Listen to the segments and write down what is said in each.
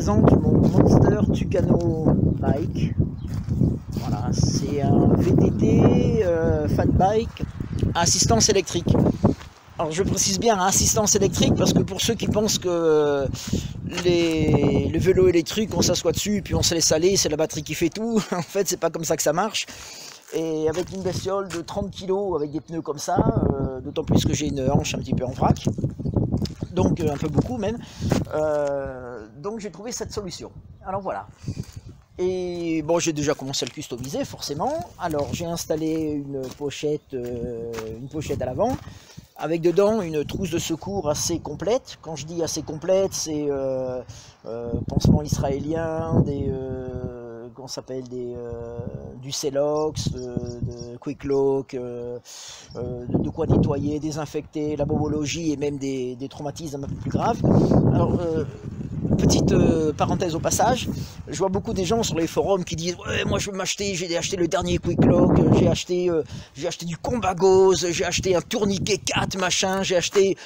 présente mon Monster Tucano Bike. Voilà, c'est un VTT fat bike à assistance électrique. Alors je précise bien assistance électrique parce que pour ceux qui pensent que le vélo électrique, on s'assoit dessus et puis on se laisse aller, c'est la batterie qui fait tout, en fait c'est pas comme ça que ça marche. Et avec une bestiole de 30 kg avec des pneus comme ça, d'autant plus que j'ai une hanche un petit peu en vrac, donc un peu beaucoup même, donc j'ai trouvé cette solution. Alors voilà. Et bon, j'ai déjà commencé à le customiser forcément. Alors j'ai installé une pochette à l'avant, avec dedans une trousse de secours assez complète. Quand je dis assez complète, c'est pansement israélien, qu'on s'appelle du Celox, de Quick Lock, de quoi nettoyer, désinfecter, la bobologie et même des traumatismes un peu plus graves. Alors petite parenthèse au passage, je vois beaucoup des gens sur les forums qui disent ouais, moi je veux m'acheter, j'ai acheté le dernier Quick Lock, j'ai acheté du Combat Gauze, j'ai acheté un tourniquet 4 machin, j'ai acheté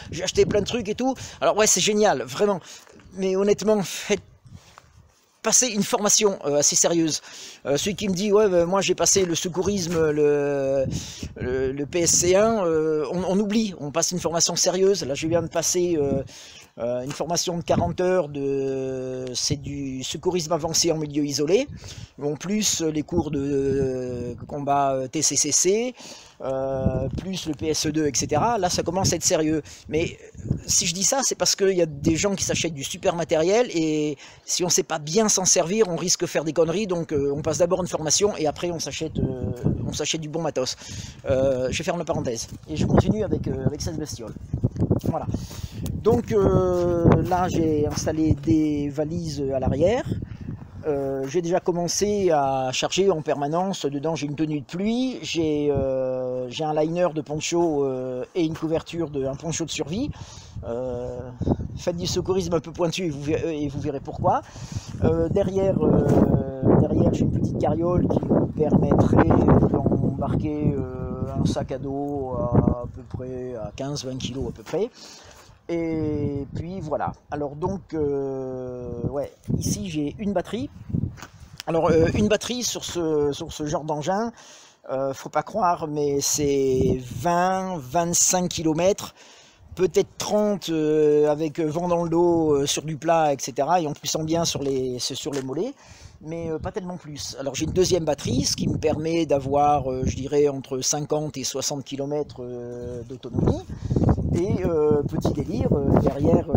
plein de trucs et tout. Alors ouais, c'est génial, vraiment, mais honnêtement, faites passer une formation assez sérieuse. Celui qui me dit ouais, moi j'ai passé le secourisme, le PSC1, on oublie, on passe une formation sérieuse. Là je viens de passer une formation de 40 heures, c'est du secourisme avancé en milieu isolé, en plus les cours de combat TCCC, plus le PSE2, etc. Là ça commence à être sérieux, mais si je dis ça, c'est parce qu'il y a des gens qui s'achètent du super matériel, et si on ne sait pas bien s'en servir, on risque de faire des conneries, donc on passe d'abord une formation, et après on s'achète du bon matos. Je vais faire une parenthèse, et je continue avec cette bestiole. Voilà. Donc là j'ai installé des valises à l'arrière. J'ai déjà commencé à charger en permanence. Dedans j'ai une tenue de pluie, j'ai un liner de poncho et une couverture un poncho de survie. Faites du secourisme un peu pointu et vous verrez pourquoi. Derrière j'ai une petite carriole qui me permettrait d'embarquer un sac à dos à peu près à 15-20 kg à peu près. Et puis voilà. Alors donc ouais, ici j'ai une batterie. Alors une batterie sur ce genre d'engin, faut pas croire, mais c'est 20-25 km, peut-être 30 avec vent dans le dos sur du plat, etc. et en poussant bien sur les mollets, mais pas tellement plus. Alors j'ai une deuxième batterie, ce qui me permet d'avoir, je dirais, entre 50 et 60 km d'autonomie. Et petit délire, derrière,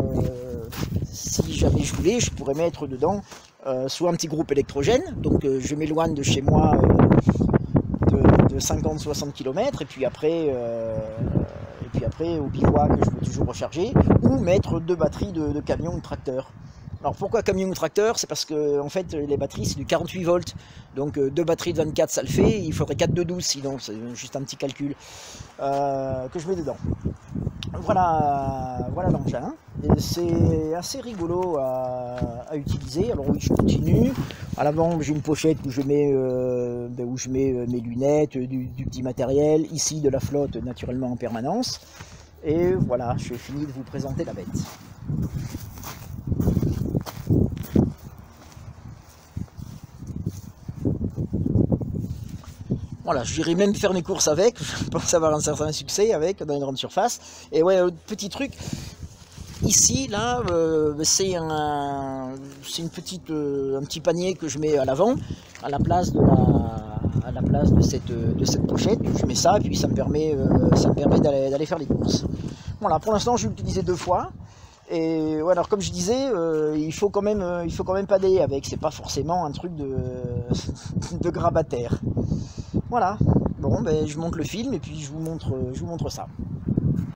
si jamais je voulais, je pourrais mettre dedans soit un petit groupe électrogène, donc je m'éloigne de chez moi de 50-60 km, et puis après au bivouac je peux toujours recharger, ou mettre deux batteries de camion ou de tracteur. Alors pourquoi camion ou tracteur? C'est parce que en fait les batteries c'est du 48 volts, donc deux batteries de 24 ça le fait, il faudrait 4 de 12 sinon, c'est juste un petit calcul que je mets dedans. Voilà l'engin, c'est assez rigolo à utiliser. Alors oui, je continue. À l'avant j'ai une pochette où je mets mes lunettes, du petit matériel, ici de la flotte naturellement en permanence. Et voilà, j'ai fini de vous présenter la bête. Voilà, j'irai même faire mes courses avec, je pense avoir un certain succès avec, dans une grande surface. Et ouais, petit truc, ici, là, c'est un petit panier que je mets à l'avant, à la place de cette pochette. Je mets ça, et puis ça me permet d'aller faire les courses. Voilà, pour l'instant, je vais l'utiliser 2 fois. Et ouais, alors comme je disais, il faut quand même pader avec, c'est pas forcément un truc de grabataire. Voilà, bon ben je monte le film et puis je vous montre ça.